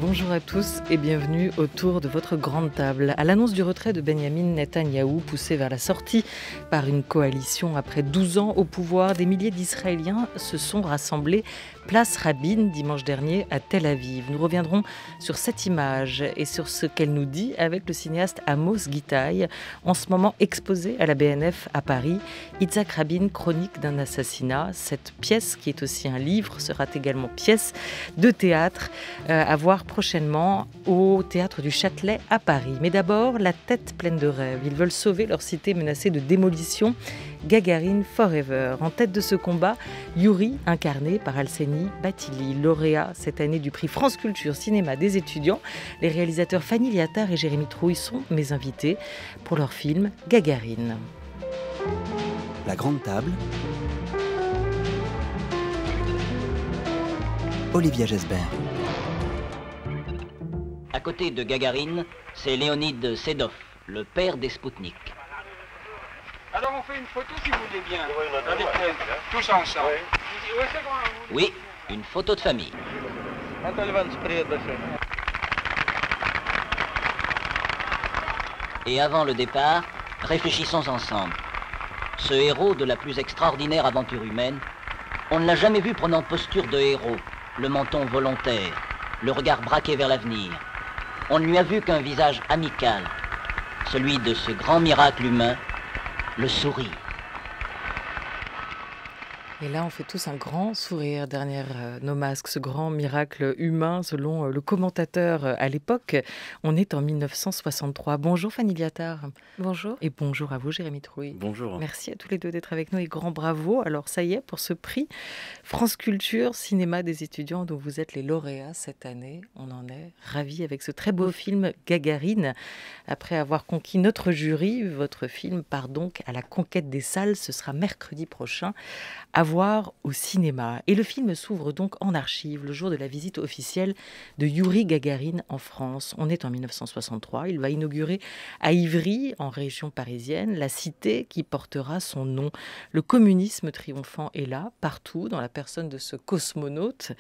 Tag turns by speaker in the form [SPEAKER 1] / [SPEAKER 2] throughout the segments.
[SPEAKER 1] Bonjour à tous et bienvenue autour de votre grande table. À l'annonce du retrait de Benyamin Netanyahou, poussé vers la sortie par une coalition après 12 ans au pouvoir, des milliers d'Israéliens se sont rassemblés place Rabin dimanche dernier à Tel Aviv. Nous reviendrons sur cette image et sur ce qu'elle nous dit avec le cinéaste Amos Gitaï, en ce moment exposé à la BNF à Paris. Yitzhak Rabin, chronique d'un assassinat. Cette pièce, qui est aussi un livre, sera également pièce de théâtre à voir prochainement au Théâtre du Châtelet à Paris. Mais d'abord, la tête pleine de rêves. Ils veulent sauver leur cité menacée de démolition. Gagarine Forever. En tête de ce combat, Yuri, incarné par Alseni Batili, lauréat cette année du prix France Culture Cinéma des étudiants. Les réalisateurs Fanny Liattard et Jérémy Trouille sont mes invités pour leur film Gagarine.
[SPEAKER 2] La grande table. Olivia Gesbert.
[SPEAKER 3] À côté de Gagarine, c'est Léonid Sedov, le père des Spoutniks.
[SPEAKER 4] Alors on fait une photo si vous voulez bien, avec tous ensemble.
[SPEAKER 3] Oui, une photo de famille. Et avant le départ, réfléchissons ensemble. Ce héros de la plus extraordinaire aventure humaine, on ne l'a jamais vu prenant posture de héros, le menton volontaire, le regard braqué vers l'avenir. On ne lui a vu qu'un visage amical, celui de ce grand miracle humain, le sourire.
[SPEAKER 1] Et là, on fait tous un grand sourire derrière nos masques, ce grand miracle humain, selon le commentateur à l'époque. On est en 1963. Bonjour Fanny Liattard.
[SPEAKER 5] Bonjour.
[SPEAKER 1] Et bonjour à vous Jérémy Trouille.
[SPEAKER 2] Bonjour.
[SPEAKER 1] Merci à tous les deux d'être avec nous et grand bravo. Alors ça y est, pour ce prix France Culture Cinéma des étudiants dont vous êtes les lauréats cette année, on en est ravis avec ce très beau film Gagarine. Après avoir conquis notre jury, votre film part donc à la conquête des salles. Ce sera mercredi prochain à voir au cinéma. Et le film s'ouvre donc en archives le jour de la visite officielle de Yuri Gagarin en France. On est en 1963. Il va inaugurer à Ivry, en région parisienne, la cité qui portera son nom. Le communisme triomphant est là, partout, dans la personne de ce cosmonaute,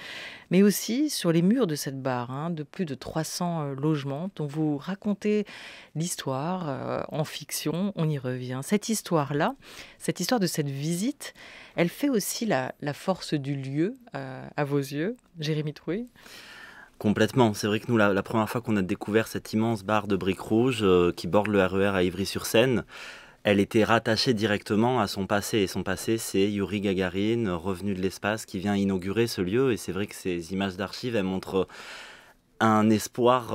[SPEAKER 1] mais aussi sur les murs de cette barre, de plus de 300 logements dont vous racontez l'histoire en fiction. On y revient. Cette histoire-là, cette histoire de cette visite, elle fait aussi la force du lieu à vos yeux, Jérémy Trouille?
[SPEAKER 2] Complètement. C'est vrai que nous, la première fois qu'on a découvert cette immense barre de briques rouges qui borde le RER à Ivry-sur-Seine, elle était rattachée directement à son passé. Et son passé, c'est Yuri Gagarin, revenu de l'espace, qui vient inaugurer ce lieu. Et c'est vrai que ces images d'archives, elles montrent un espoir,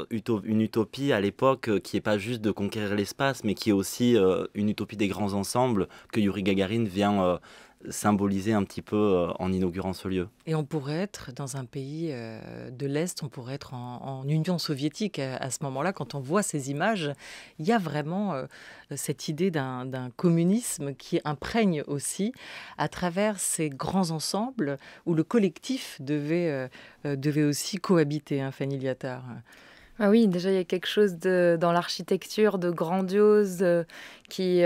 [SPEAKER 2] une utopie à l'époque qui n'est pas juste de conquérir l'espace, mais qui est aussi une utopie des grands ensembles que Yuri Gagarin vient symboliser un petit peu en inaugurant ce lieu.
[SPEAKER 1] Et on pourrait être dans un pays de l'Est, on pourrait être en Union soviétique à ce moment-là. Quand on voit ces images, il y a vraiment cette idée d'un communisme qui imprègne aussi à travers ces grands ensembles où le collectif devait aussi cohabiter, Fanny Liattard.
[SPEAKER 5] Ah oui, déjà il y a quelque chose dans l'architecture de grandiose qui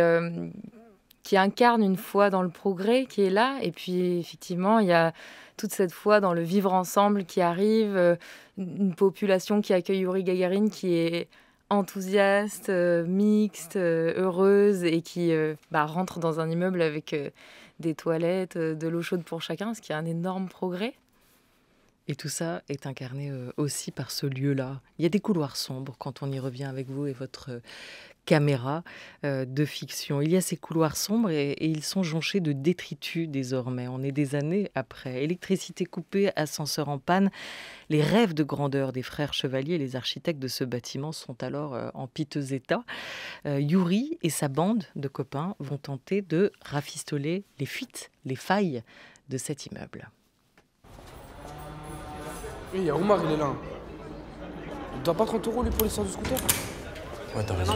[SPEAKER 5] incarne une foi dans le progrès qui est là. Et puis, effectivement, il y a toute cette foi dans le vivre ensemble qui arrive, une population qui accueille Yuri Gagarin qui est enthousiaste, mixte, heureuse et qui rentre dans un immeuble avec des toilettes, de l'eau chaude pour chacun, ce qui est un énorme progrès.
[SPEAKER 1] Et tout ça est incarné aussi par ce lieu-là. Il y a des couloirs sombres quand on y revient avec vous et votre caméra de fiction. Il y a ces couloirs sombres et ils sont jonchés de détritus désormais. On est des années après. Électricité coupée, ascenseur en panne. Les rêves de grandeur des frères Chevalier, les architectes de ce bâtiment, sont alors en piteux état. Yuri et sa bande de copains vont tenter de rafistoler les fuites, les failles de cet immeuble.
[SPEAKER 6] Il y a Omar, il est là. Il ne doit pas 30 € lui pour l'histoire du scooter. Ouais, t'as raison.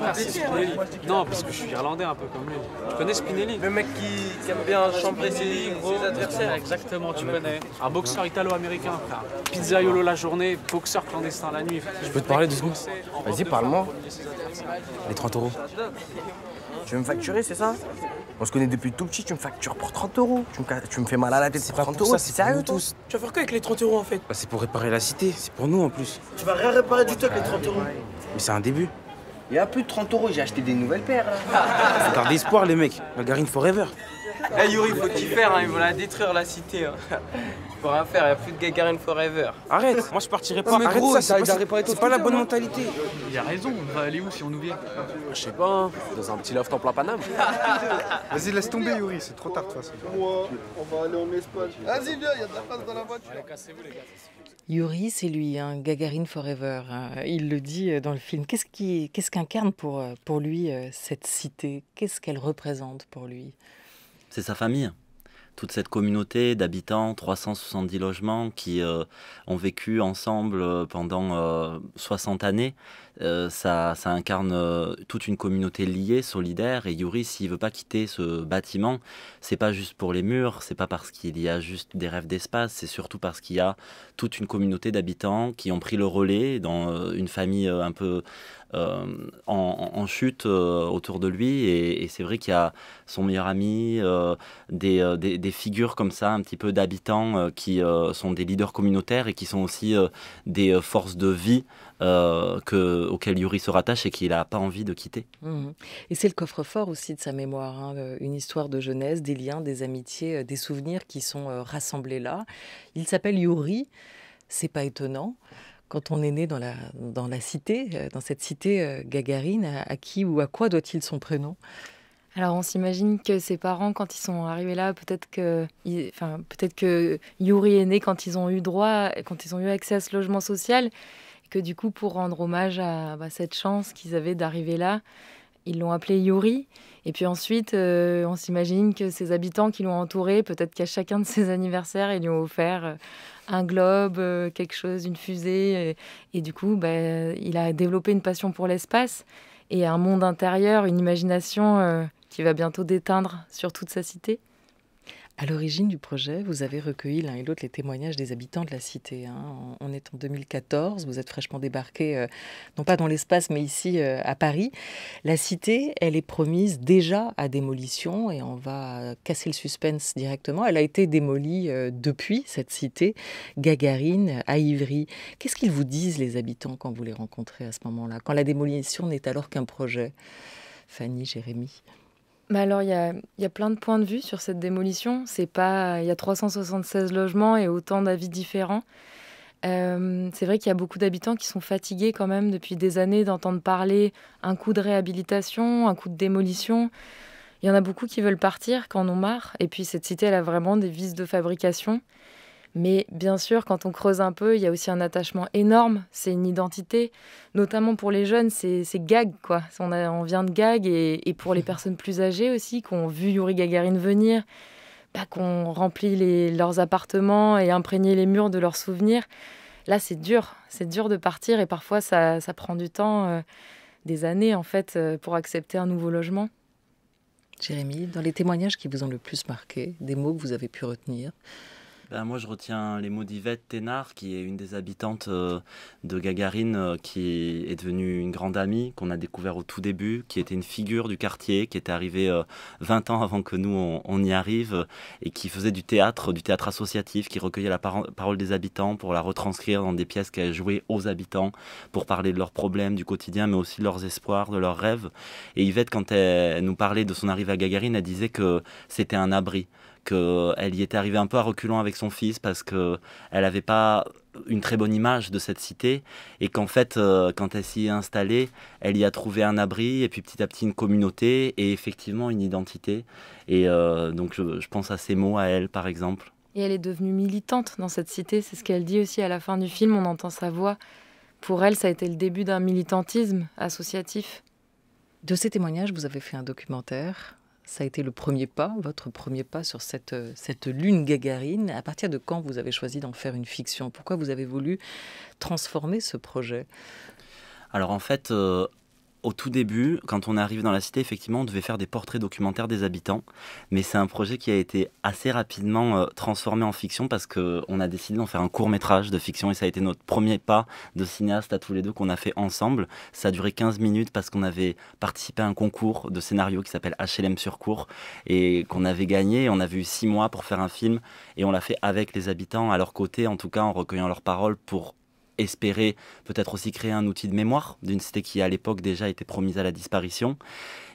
[SPEAKER 7] Merci Spinelli. Non, parce que je suis irlandais un peu comme lui. Tu connais Spinelli?
[SPEAKER 6] Le mec qui aime bien chambrer ses adversaires.
[SPEAKER 7] Exactement, tu connais. Un boxeur italo-américain, frère. Pizzaiolo la journée, boxeur clandestin la nuit.
[SPEAKER 6] Je peux te parler 2 secondes? Vas-y, parle-moi. Les 30 €. Tu veux me facturer, c'est ça? On se connaît depuis tout petit, tu me factures pour 30 €. Tu me fais mal à la tête pour 30 €. C'est sérieux, toi?
[SPEAKER 8] Tu vas faire quoi avec les 30 € en fait?
[SPEAKER 6] Bah, c'est pour réparer la cité, c'est pour nous en plus.
[SPEAKER 8] Tu vas rien réparer du tout avec les 30 €.
[SPEAKER 6] Mais c'est un début.
[SPEAKER 8] Il y a plus de 30 €, j'ai acheté des nouvelles paires là.
[SPEAKER 6] Faut garder espoir, les mecs. Gagarin forever.
[SPEAKER 8] Eh Yuri, faut t'y faire, hein. Ils vont la détruire la cité. Hein. Faut rien faire, il n'y a plus de Gagarin forever.
[SPEAKER 6] Arrête, moi je partirai pas.
[SPEAKER 8] Mais
[SPEAKER 6] Arrête
[SPEAKER 8] gros,
[SPEAKER 6] ça, c'est pas la bonne
[SPEAKER 8] mentalité.
[SPEAKER 6] mentalité.
[SPEAKER 7] Il a raison, on va aller où si on nous vient?
[SPEAKER 8] Je sais pas, hein. Dans un petit loft en plein Paname.
[SPEAKER 9] Vas-y, laisse tomber, Yuri, c'est trop tard de toute façon.
[SPEAKER 10] Moi, on va aller en Espagne. Vas-y, viens, il y a de la place dans la voiture.
[SPEAKER 7] Allez, cassez-vous les gars.
[SPEAKER 1] Yuri, c'est lui, hein, Gagarin Forever. Il le dit dans le film. Qu'est-ce qu'incarne pour lui cette cité? Qu'est-ce qu'elle représente pour lui?
[SPEAKER 2] C'est sa famille. Toute cette communauté d'habitants, 370 logements qui ont vécu ensemble pendant 60 années. Ça incarne toute une communauté liée, solidaire. Et Yuri, s'il veut pas quitter ce bâtiment, c'est pas juste pour les murs, c'est pas parce qu'il y a juste des rêves d'espace, c'est surtout parce qu'il y a toute une communauté d'habitants qui ont pris le relais dans une famille un peu en chute autour de lui. Et c'est vrai qu'il y a son meilleur ami, des figures comme ça, un petit peu d'habitants qui sont des leaders communautaires et qui sont aussi des forces de vie auquel Yuri se rattache et qu'il n'a pas envie de quitter.
[SPEAKER 1] Et c'est le coffre-fort aussi de sa mémoire, hein, une histoire de jeunesse, des liens, des amitiés, des souvenirs qui sont rassemblés là. Il s'appelle Yuri, c'est pas étonnant. Quand on est né dans la cité, dans cette cité Gagarine, à qui ou à quoi doit-il son prénom?
[SPEAKER 5] Alors on s'imagine que ses parents, quand ils sont arrivés là, peut-être que Yuri est né quand ils ont eu accès à ce logement social. Que du coup, pour rendre hommage à cette chance qu'ils avaient d'arriver là, ils l'ont appelé Yuri. Et puis ensuite, on s'imagine que ses habitants qui l'ont entouré, peut-être qu'à chacun de ses anniversaires, ils lui ont offert un globe, quelque chose, une fusée. Et du coup, il a développé une passion pour l'espace et un monde intérieur, une imagination qui va bientôt déteindre sur toute sa cité.
[SPEAKER 1] À l'origine du projet, vous avez recueilli l'un et l'autre les témoignages des habitants de la cité. Hein. On est en 2014, vous êtes fraîchement débarqué, non pas dans l'espace, mais ici à Paris. La cité, elle est promise déjà à démolition et on va casser le suspense directement. Elle a été démolie depuis, cette cité, Gagarine, à Ivry. Qu'est-ce qu'ils vous disent, les habitants, quand vous les rencontrez à ce moment-là, quand la démolition n'est alors qu'un projet? Fanny, Jérémy.
[SPEAKER 5] Alors, il y a plein de points de vue sur cette démolition. Il y a 376 logements et autant d'avis différents. C'est vrai qu'il y a beaucoup d'habitants qui sont fatigués quand même depuis des années d'entendre parler un coup de réhabilitation, un coup de démolition. Il y en a beaucoup qui veulent partir, qui en ont marre. Et puis cette cité, elle a vraiment des vices de fabrication. Mais bien sûr, quand on creuse un peu, il y a aussi un attachement énorme. C'est une identité, notamment pour les jeunes, c'est Gag, quoi. On vient de Gag, et pour les personnes plus âgées aussi, qui ont vu Yuri Gagarin venir, qu'on remplit leurs appartements et imprégné les murs de leurs souvenirs. Là, c'est dur de partir, et parfois ça prend du temps, des années en fait, pour accepter un nouveau logement.
[SPEAKER 1] Jérémy, dans les témoignages qui vous ont le plus marqué, des mots que vous avez pu retenir?
[SPEAKER 2] Moi, je retiens les mots d'Yvette Thénard, qui est une des habitantes de Gagarine, qui est devenue une grande amie, qu'on a découvert au tout début, qui était une figure du quartier, qui était arrivée 20 ans avant que nous, on y arrive, et qui faisait du théâtre associatif, qui recueillait la parole des habitants pour la retranscrire dans des pièces qu'elle jouait aux habitants, pour parler de leurs problèmes du quotidien, mais aussi de leurs espoirs, de leurs rêves. Et Yvette, quand elle nous parlait de son arrivée à Gagarine, elle disait que c'était un abri, qu'elle y était arrivée un peu à reculons avec son fils parce qu'elle n'avait pas une très bonne image de cette cité, et qu'en fait, quand elle s'y est installée, elle y a trouvé un abri, et puis petit à petit une communauté, et effectivement une identité. Et donc je pense à ces mots à elle, par exemple.
[SPEAKER 5] Et elle est devenue militante dans cette cité, c'est ce qu'elle dit aussi à la fin du film, on entend sa voix. Pour elle, ça a été le début d'un militantisme associatif.
[SPEAKER 1] De ces témoignages, vous avez fait un documentaire. Ça a été le premier pas, votre premier pas sur cette lune Gagarine. À partir de quand vous avez choisi d'en faire une fiction? Pourquoi vous avez voulu transformer ce projet?
[SPEAKER 2] Alors en fait, au tout début, quand on est arrivé dans la cité, effectivement, on devait faire des portraits documentaires des habitants. Mais c'est un projet qui a été assez rapidement transformé en fiction parce qu'on a décidé d'en faire un court-métrage de fiction et ça a été notre premier pas de cinéaste à tous les deux qu'on a fait ensemble. Ça a duré 15 minutes parce qu'on avait participé à un concours de scénario qui s'appelle HLM sur cours et qu'on avait gagné. On avait eu 6 mois pour faire un film et on l'a fait avec les habitants, à leur côté, en tout cas en recueillant leurs paroles pour espérer peut-être aussi créer un outil de mémoire d'une cité qui à l'époque déjà était promise à la disparition.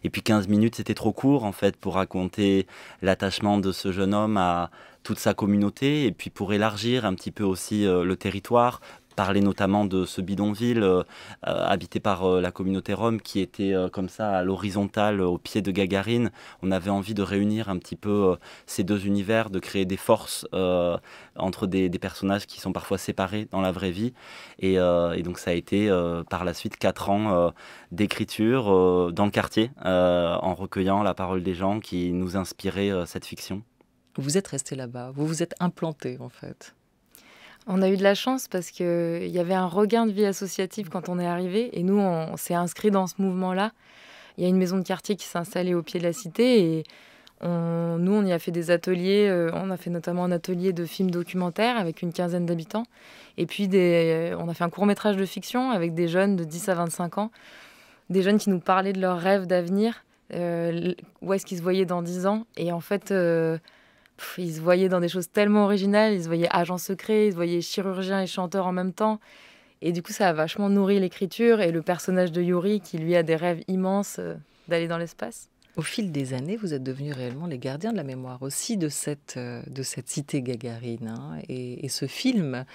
[SPEAKER 2] Et puis 15 minutes c'était trop court en fait pour raconter l'attachement de ce jeune homme à toute sa communauté et puis pour élargir un petit peu aussi le territoire, parler notamment de ce bidonville habité par la communauté rome qui était comme ça à l'horizontale au pied de Gagarine. On avait envie de réunir un petit peu ces deux univers, de créer des forces entre des personnages qui sont parfois séparés dans la vraie vie. Et donc ça a été par la suite 4 ans d'écriture dans le quartier en recueillant la parole des gens qui nous inspiraient cette fiction.
[SPEAKER 1] Vous êtes resté là-bas, vous vous êtes implanté en fait.
[SPEAKER 5] On a eu de la chance parce qu'il y avait un regain de vie associative quand on est arrivé. Et nous, on s'est inscrit dans ce mouvement-là. Il y a une maison de quartier qui s'est installée au pied de la cité. Et nous, on y a fait des ateliers. On a fait notamment un atelier de films documentaires avec une quinzaine d'habitants. Et puis, on a fait un court-métrage de fiction avec des jeunes de 10 à 25 ans. Des jeunes qui nous parlaient de leurs rêves d'avenir. Où est-ce qu'ils se voyaient dans 10 ans. Et en fait... ils se voyaient dans des choses tellement originales, ils se voyaient agents secrets, ils se voyaient chirurgiens et chanteurs en même temps. Et du coup, ça a vachement nourri l'écriture et le personnage de Yuri qui, lui, a des rêves immenses d'aller dans l'espace.
[SPEAKER 1] Au fil des années, vous êtes devenus réellement les gardiens de la mémoire aussi de cette cité Gagarine. Hein. Et ce film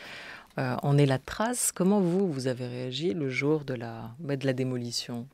[SPEAKER 1] en est la trace. Comment vous avez réagi le jour de la démolition ?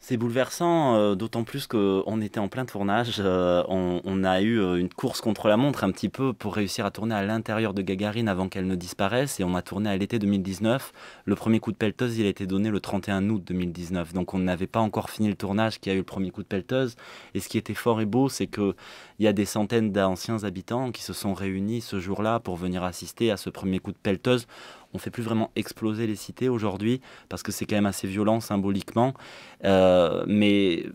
[SPEAKER 2] C'est bouleversant, d'autant plus qu'on était en plein tournage. On a eu une course contre la montre un petit peu pour réussir à tourner à l'intérieur de Gagarine avant qu'elle ne disparaisse. Et on a tourné à l'été 2019. Le premier coup de pelleteuse, il a été donné le 31 août 2019. Donc on n'avait pas encore fini le tournage qu'il y a eu le premier coup de pelleteuse. Et ce qui était fort et beau, c'est qu'il y a des centaines d'anciens habitants qui se sont réunis ce jour-là pour venir assister à ce premier coup de pelleteuse. On ne fait plus vraiment exploser les cités aujourd'hui parce que c'est quand même assez violent symboliquement. Mais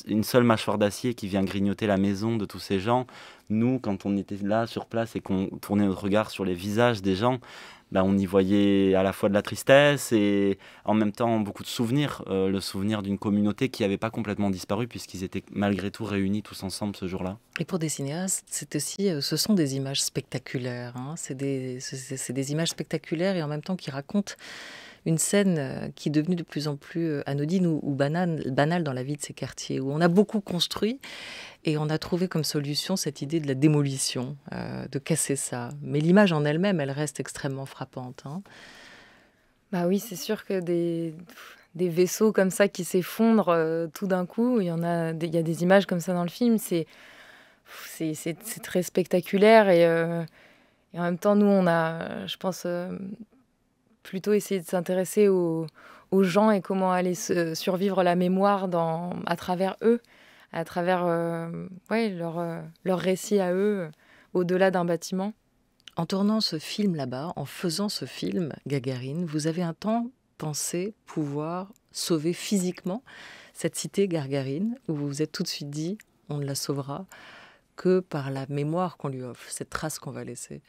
[SPEAKER 2] une seule mâchoire d'acier qui vient grignoter la maison de tous ces gens, nous, quand on était là sur place et qu'on tournait notre regard sur les visages des gens, on y voyait à la fois de la tristesse et en même temps beaucoup de souvenirs. Le souvenir d'une communauté qui n'avait pas complètement disparu puisqu'ils étaient malgré tout réunis tous ensemble ce jour-là.
[SPEAKER 1] Et pour des cinéastes, ce sont des images spectaculaires. Hein. C'est des images spectaculaires et en même temps qui racontent une scène qui est devenue de plus en plus anodine ou banale dans la vie de ces quartiers, où on a beaucoup construit et on a trouvé comme solution cette idée de la démolition, de casser ça. Mais l'image en elle-même, elle reste extrêmement frappante. Hein.
[SPEAKER 5] Bah oui, c'est sûr que des vaisseaux comme ça qui s'effondrent tout d'un coup, il y a des images comme ça dans le film, c'est très spectaculaire et en même temps, nous, on a, je pense... plutôt essayer de s'intéresser aux gens et comment aller survivre la mémoire à travers eux, à travers leur récit à eux, au-delà d'un bâtiment.
[SPEAKER 1] En tournant ce film là-bas, en faisant ce film, Gagarine, vous avez un temps pensé pouvoir sauver physiquement cette cité Gagarine, où vous vous êtes tout de suite dit, on ne la sauvera que par la mémoire qu'on lui offre, cette trace qu'on va laisser.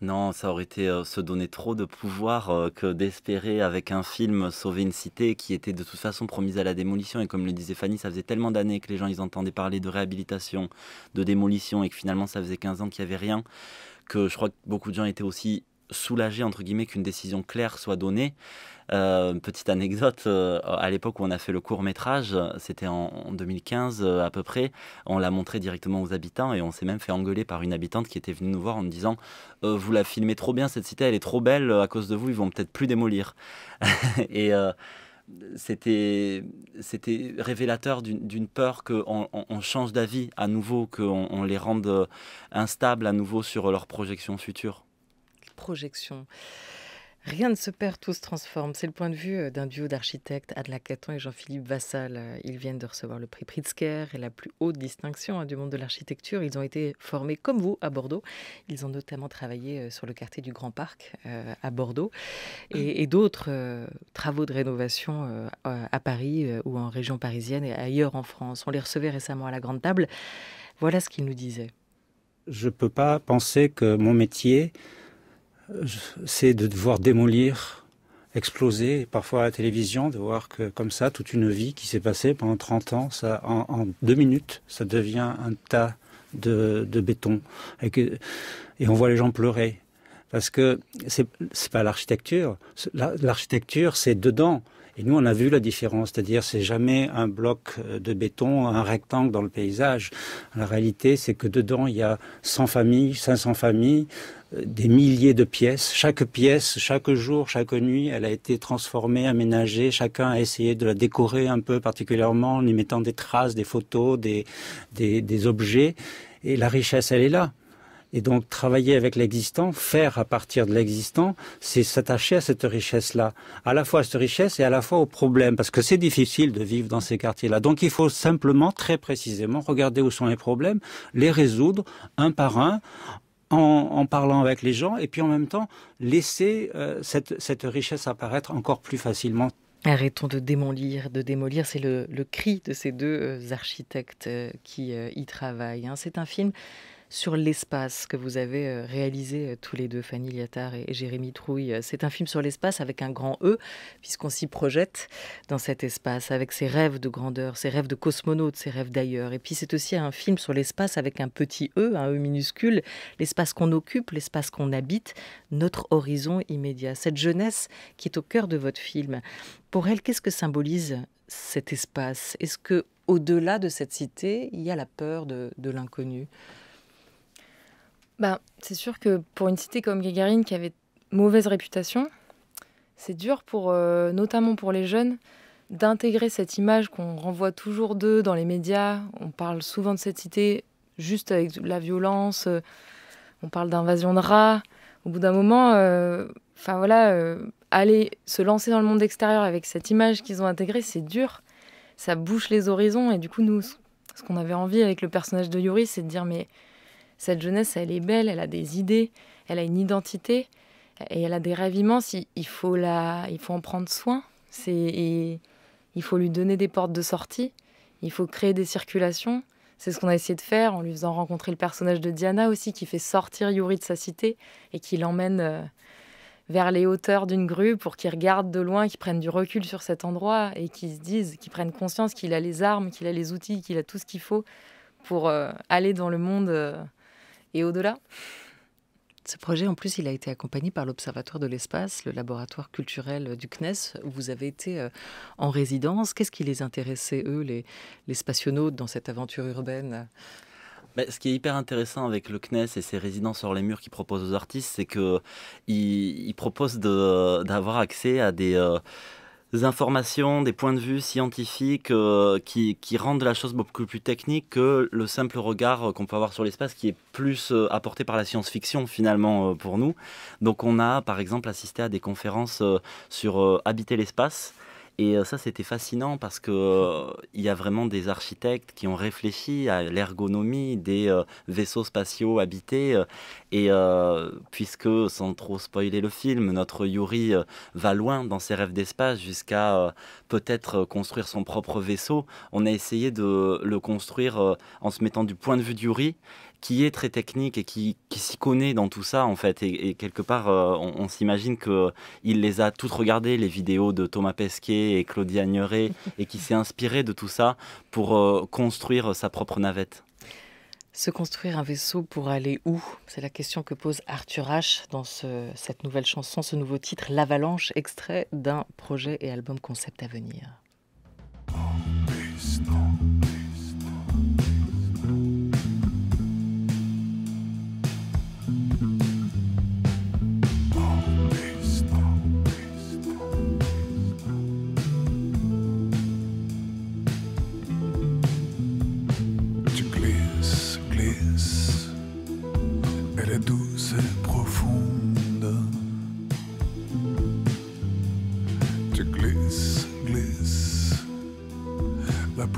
[SPEAKER 2] Non, ça aurait été se donner trop de pouvoir que d'espérer avec un film sauver une cité qui était de toute façon promise à la démolition. Et comme le disait Fanny, ça faisait tellement d'années que les gens ils entendaient parler de réhabilitation, de démolition et que finalement ça faisait 15 ans qu'il n'y avait rien, que je crois que beaucoup de gens étaient aussi soulagés entre guillemets qu'une décision claire soit donnée. Petite anecdote, à l'époque où on a fait le court-métrage, c'était en 2015 à peu près, on l'a montré directement aux habitants et on s'est même fait engueuler par une habitante qui était venue nous voir en nous disant vous la filmez trop bien cette cité, elle est trop belle, à cause de vous ils vont peut-être plus démolir. Et c'était révélateur d'une peur qu'on change d'avis à nouveau, qu'on les rende instables à nouveau sur leurs projections futures.
[SPEAKER 1] Projection. Rien ne se perd, tout se transforme. C'est le point de vue d'un duo d'architectes, Anne Lacaton et Jean-Philippe Vassal. Ils viennent de recevoir le prix Pritzker et la plus haute distinction du monde de l'architecture. Ils ont été formés comme vous à Bordeaux. Ils ont notamment travaillé sur le quartier du Grand Parc à Bordeaux et d'autres travaux de rénovation à Paris ou en région parisienne et ailleurs en France. On les recevait récemment à la Grande Table. Voilà ce qu'ils nous disaient.
[SPEAKER 11] Je ne peux pas penser que mon métier, c'est de devoir démolir, exploser, parfois à la télévision, de voir que comme ça, toute une vie qui s'est passée pendant 30 ans, ça, en 2 minutes, ça devient un tas de béton. Et on voit les gens pleurer. Parce que c'est pas l'architecture. L'architecture, c'est dedans. Et nous, on a vu la différence, c'est-à-dire c'est jamais un bloc de béton, un rectangle dans le paysage. La réalité, c'est que dedans, il y a 100 familles, 500 familles, des milliers de pièces. Chaque pièce, chaque jour, chaque nuit, elle a été transformée, aménagée. Chacun a essayé de la décorer un peu particulièrement en y mettant des traces, des photos, des objets. Et la richesse, elle est là. Et donc, travailler avec l'existant, faire à partir de l'existant, c'est s'attacher à cette richesse-là. À la fois à cette richesse et à la fois aux problèmes. Parce que c'est difficile de vivre dans ces quartiers-là. Donc, il faut simplement, très précisément, regarder où sont les problèmes, les résoudre un par un, en parlant avec les gens, et puis en même temps, laisser cette richesse apparaître encore plus facilement.
[SPEAKER 1] Arrêtons de démolir, c'est le cri de ces deux architectes qui y travaillent. C'est un film sur l'espace que vous avez réalisé tous les deux, Fanny Liattard et Jérémy Trouille. C'est un film sur l'espace avec un grand E, puisqu'on s'y projette dans cet espace, avec ses rêves de grandeur, ses rêves de cosmonaute, ses rêves d'ailleurs. Et puis c'est aussi un film sur l'espace avec un petit E, un E minuscule, l'espace qu'on occupe, l'espace qu'on habite, notre horizon immédiat. Cette jeunesse qui est au cœur de votre film, pour elle, qu'est-ce que symbolise cet espace? Est-ce que au-delà de cette cité, il y a la peur de l'inconnu?
[SPEAKER 5] C'est sûr que pour une cité comme Gagarine qui avait mauvaise réputation, c'est dur notamment pour les jeunes d'intégrer cette image qu'on renvoie toujours d'eux dans les médias. On parle souvent de cette cité juste avec la violence, on parle d'invasion de rats. Au bout d'un moment, aller se lancer dans le monde extérieur avec cette image qu'ils ont intégrée, c'est dur. Ça bouche les horizons et du coup, nous, ce qu'on avait envie avec le personnage de Yuri, c'est de dire mais cette jeunesse, elle est belle, elle a des idées, elle a une identité et elle a des rêves immenses. Il faut en prendre soin. Il faut lui donner des portes de sortie. Il faut créer des circulations. C'est ce qu'on a essayé de faire en lui faisant rencontrer le personnage de Diana aussi, qui fait sortir Yuri de sa cité et qui l'emmène vers les hauteurs d'une grue pour qu'il regarde de loin, qu'il prenne du recul sur cet endroit et qu'il prenne conscience qu'il a les armes, qu'il a les outils, qu'il a tout ce qu'il faut pour aller dans le monde et au-delà.
[SPEAKER 1] Ce projet, en plus, il a été accompagné par l'Observatoire de l'espace, le laboratoire culturel du CNES, où vous avez été en résidence. Qu'est-ce qui les intéressait, eux, les spationautes, dans cette aventure urbaine ?
[SPEAKER 2] Ce qui est hyper intéressant avec le CNES et ses résidences sur les murs qu'il propose aux artistes, c'est qu'il propose d'avoir accès à des informations, des points de vue scientifiques qui rendent la chose beaucoup plus technique que le simple regard qu'on peut avoir sur l'espace, qui est plus apporté par la science-fiction finalement pour nous. Donc on a par exemple assisté à des conférences sur habiter l'espace. Et ça, c'était fascinant parce qu'il y a vraiment des architectes qui ont réfléchi à l'ergonomie des vaisseaux spatiaux habités. Et puisque, sans trop spoiler le film, notre Yuri va loin dans ses rêves d'espace jusqu'à peut-être construire son propre vaisseau, on a essayé de le construire en se mettant du point de vue de Yuri, qui est très technique et qui s'y connaît dans tout ça, en fait. Et quelque part, on s'imagine qu'il les a toutes regardées, les vidéos de Thomas Pesquet et Claudia Agneray, et qui s'est inspiré de tout ça pour construire sa propre navette.
[SPEAKER 1] Se construire un vaisseau pour aller où? C'est la question que pose Arthur H. dans cette nouvelle chanson, ce nouveau titre, L'Avalanche, extrait d'un projet et album concept à venir.
[SPEAKER 12] Elle est douce et profonde.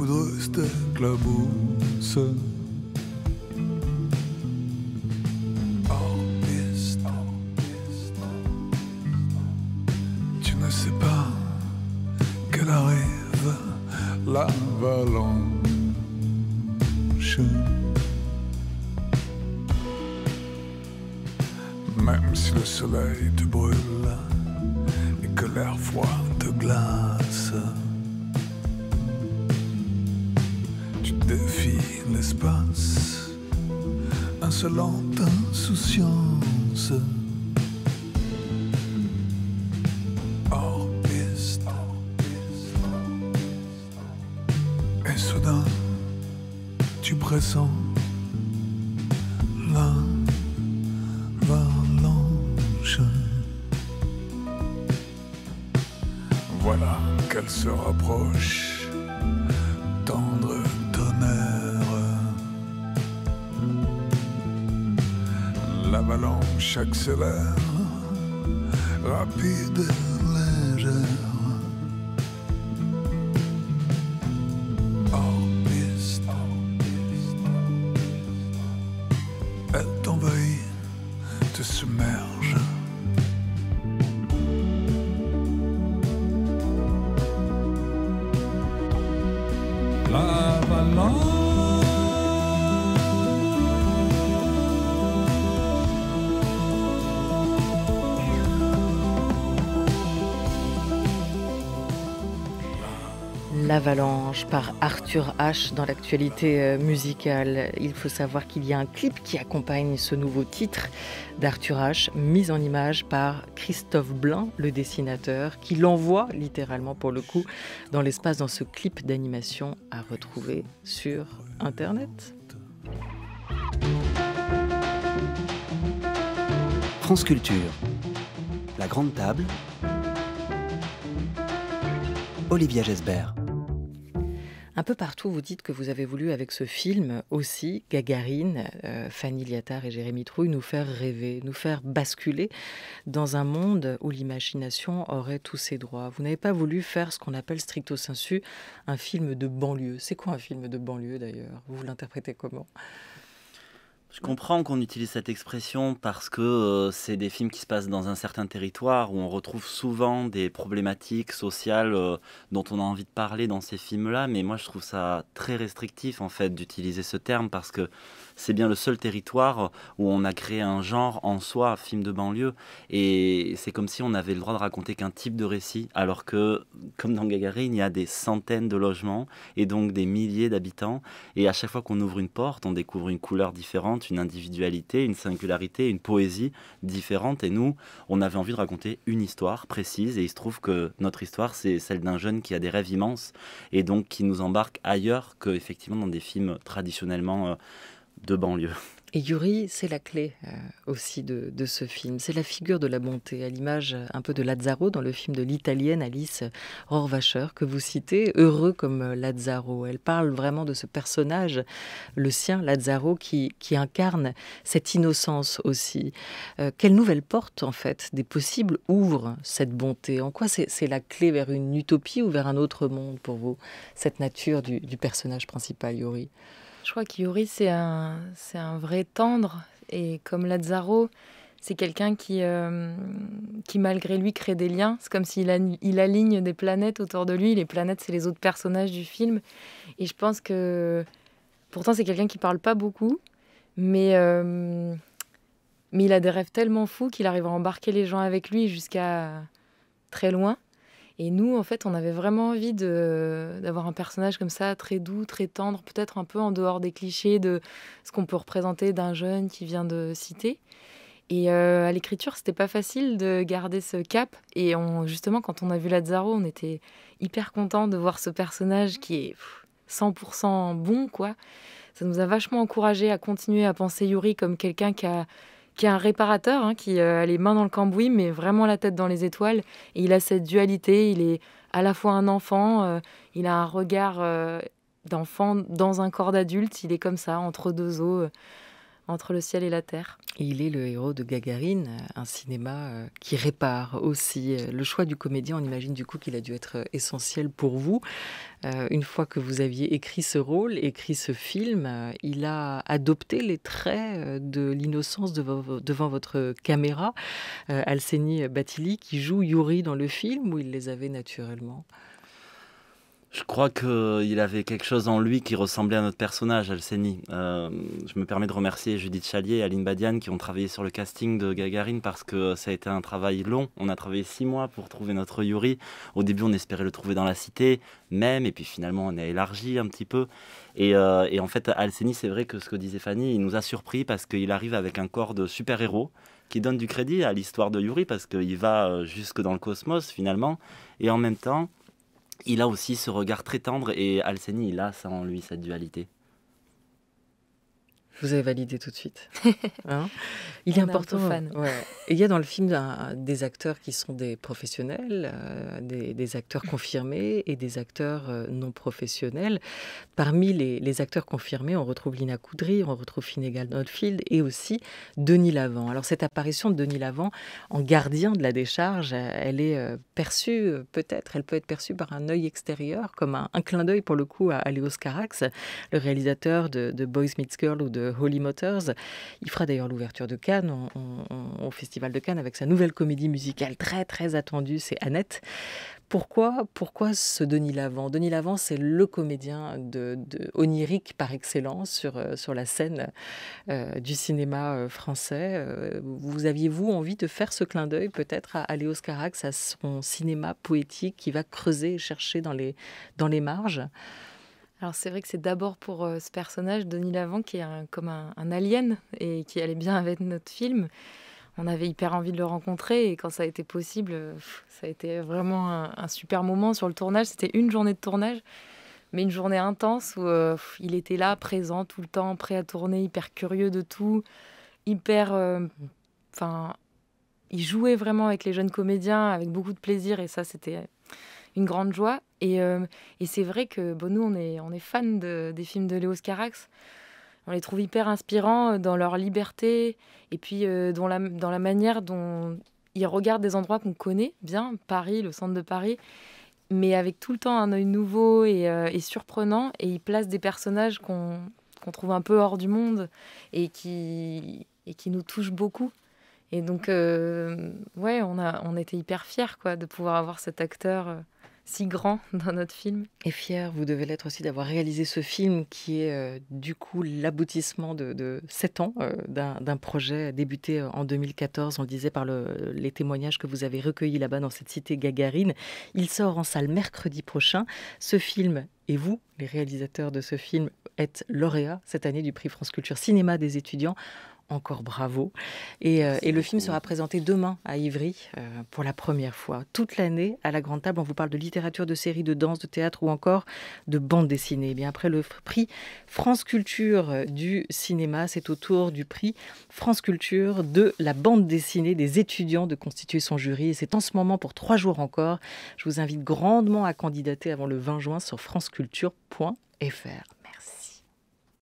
[SPEAKER 12] poudreuse t'éclabousse. Hors piste, tu ne sais pas qu'elle arrive, l'avalanche. Même si le soleil te brûle et que l'air froid te glace, tu défies l'espace, insolente insouciance. Hors piste. Et soudain, tu pressens l'avalanche. Voilà qu'elle se rapproche, tendre tonnerre. L'avalanche accélère, rapide et légère. Hors piste. Elle t'envahit, te submerge. L'avalanche.
[SPEAKER 1] L'avalanche par Arthur H dans l'actualité musicale. Il faut savoir qu'il y a un clip qui accompagne ce nouveau titre d'Arthur H, mis en image par Christophe Blain, le dessinateur, qui l'envoie littéralement pour le coup dans l'espace dans ce clip d'animation à retrouver sur Internet.
[SPEAKER 13] France Culture, la grande table, Olivia Gesbert.
[SPEAKER 1] Un peu partout, vous dites que vous avez voulu, avec ce film aussi, Gagarine, Fanny Liattard et Jérémy Trouille, nous faire rêver, nous faire basculer dans un monde où l'imagination aurait tous ses droits. Vous n'avez pas voulu faire ce qu'on appelle stricto sensu un film de banlieue. C'est quoi un film de banlieue d'ailleurs? Vous l'interprétez comment?
[SPEAKER 2] Je comprends qu'on utilise cette expression parce que c'est des films qui se passent dans un certain territoire où on retrouve souvent des problématiques sociales dont on a envie de parler dans ces films-là. Mais moi, je trouve ça très restrictif en fait d'utiliser ce terme parce que c'est bien le seul territoire où on a créé un genre en soi, film de banlieue. Et c'est comme si on avait le droit de raconter qu'un type de récit, alors que, comme dans Gagarine, il y a des centaines de logements et donc des milliers d'habitants. Et à chaque fois qu'on ouvre une porte, on découvre une couleur différente, une individualité, une singularité, une poésie différente. Et nous, on avait envie de raconter une histoire précise. Et il se trouve que notre histoire, c'est celle d'un jeune qui a des rêves immenses et donc qui nous embarque ailleurs qu'effectivement dans des films traditionnellement de banlieue.
[SPEAKER 1] Et Yuri, c'est la clé aussi de ce film. C'est la figure de la bonté, à l'image un peu de Lazzaro dans le film de l'italienne Alice Rohrwacher que vous citez, heureux comme Lazzaro. Elle parle vraiment de ce personnage, le sien, Lazzaro, qui incarne cette innocence aussi. Quelle nouvelle porte, en fait, des possibles ouvre cette bonté? En quoi c'est la clé vers une utopie ou vers un autre monde pour vous, cette nature du personnage principal, Yuri?
[SPEAKER 5] Je crois que Yuri, c'est un vrai tendre. Et comme Lazzaro, c'est quelqu'un qui, malgré lui, crée des liens. C'est comme s'il il aligne des planètes autour de lui. Les planètes, c'est les autres personnages du film. Et je pense que... Pourtant, c'est quelqu'un qui parle pas beaucoup. Mais il a des rêves tellement fous qu'il arrive à embarquer les gens avec lui jusqu'à très loin. Et nous, en fait, on avait vraiment envie d'avoir un personnage comme ça, très doux, très tendre, peut-être un peu en dehors des clichés de ce qu'on peut représenter d'un jeune qui vient de cité. Et à l'écriture, c'était pas facile de garder ce cap. Et justement, quand on a vu Lazzaro, on était hyper contents de voir ce personnage qui est 100% bon, quoi. Ça nous a vachement encouragés à continuer à penser Yuri comme quelqu'un qui est un réparateur, qui a les mains dans le cambouis, mais vraiment la tête dans les étoiles. Et il a cette dualité, il est à la fois un enfant, il a un regard d'enfant dans un corps d'adulte, il est comme ça, entre deux eaux. entre le ciel et la terre.
[SPEAKER 1] Il est le héros de Gagarine, un cinéma qui répare aussi. Le choix du comédien, on imagine du coup qu'il a dû être essentiel pour vous. Une fois que vous aviez écrit ce rôle, écrit ce film, il a adopté les traits de l'innocence devant votre caméra. Alseni Batili qui joue Yuri dans le film, ou il les avait naturellement?
[SPEAKER 2] Je crois qu'il avait quelque chose en lui qui ressemblait à notre personnage, Alseni. Je me permets de remercier Judith Chalier et Aline Badiane qui ont travaillé sur le casting de Gagarine parce que ça a été un travail long. On a travaillé 6 mois pour trouver notre Yuri. Au début, on espérait le trouver dans la cité même, et puis finalement, on a élargi un petit peu. Et en fait, Alseni, c'est vrai que ce que disait Fanny, il nous a surpris parce qu'il arrive avec un corps de super-héros qui donne du crédit à l'histoire de Yuri parce qu'il va jusque dans le cosmos finalement. Et en même temps, il a aussi ce regard très tendre et Alseni, il a ça en lui, cette dualité.
[SPEAKER 1] Vous avez validé tout de suite. Hein, il est important. Ouais. Et il y a dans le film des acteurs qui sont des professionnels, des acteurs confirmés et des acteurs non professionnels. Parmi les acteurs confirmés, on retrouve Lina Coudry, on retrouve Finnegan Oldfield et aussi Denis Lavant. Alors cette apparition de Denis Lavant en gardien de la décharge, elle est perçue peut-être, elle peut être perçue par un œil extérieur, comme un clin d'œil pour le coup à Léos Carax, le réalisateur de Boys Meets Girls ou de Holy Motors. Il fera d'ailleurs l'ouverture de Cannes, au Festival de Cannes, avec sa nouvelle comédie musicale très très attendue, c'est Annette. Pourquoi ce Denis Lavant? Denis Lavant, c'est le comédien de onirique par excellence sur la scène du cinéma français. Vous aviez-vous envie de faire ce clin d'œil peut-être à Léos Carax, à son cinéma poétique qui va creuser et chercher dans les marges?
[SPEAKER 5] Alors c'est vrai que c'est d'abord pour ce personnage, Denis Lavant, qui est comme un alien et qui allait bien avec notre film. On avait hyper envie de le rencontrer et quand ça a été possible, ça a été vraiment un super moment sur le tournage. C'était une journée de tournage, mais une journée intense où il était là, présent tout le temps, prêt à tourner, hyper curieux de tout, hyper... il jouait vraiment avec les jeunes comédiens, avec beaucoup de plaisir et ça, c'était une grande joie. Et c'est vrai que nous, on est fans des films de Léos Carax. On les trouve hyper inspirants dans leur liberté et puis dans la manière dont ils regardent des endroits qu'on connaît bien, Paris, le centre de Paris, mais avec tout le temps un œil nouveau et surprenant. Et ils placent des personnages qu'on trouve un peu hors du monde et qui nous touchent beaucoup. Et donc, on était hyper fiers de pouvoir avoir cet acteur si grand dans notre film.
[SPEAKER 1] Et fier, vous devez l'être aussi d'avoir réalisé ce film qui est du coup l'aboutissement de 7 ans d'un projet débuté en 2014, on le disait par les témoignages que vous avez recueillis là-bas dans cette cité Gagarine. Il sort en salle mercredi prochain. Ce film, et vous, les réalisateurs de ce film, êtes lauréats cette année du prix France Culture Cinéma des étudiants. Encore bravo. Et le film sera présenté demain à Ivry pour la première fois. Toute l'année, à la Grande Table, on vous parle de littérature, de séries, de danse, de théâtre ou encore de bande dessinée. Et bien après le prix France Culture du cinéma, c'est au tour du prix France Culture de la bande dessinée des étudiants de constituer son jury. Et c'est en ce moment pour 3 jours encore. Je vous invite grandement à candidater avant le 20 juin sur franceculture.fr.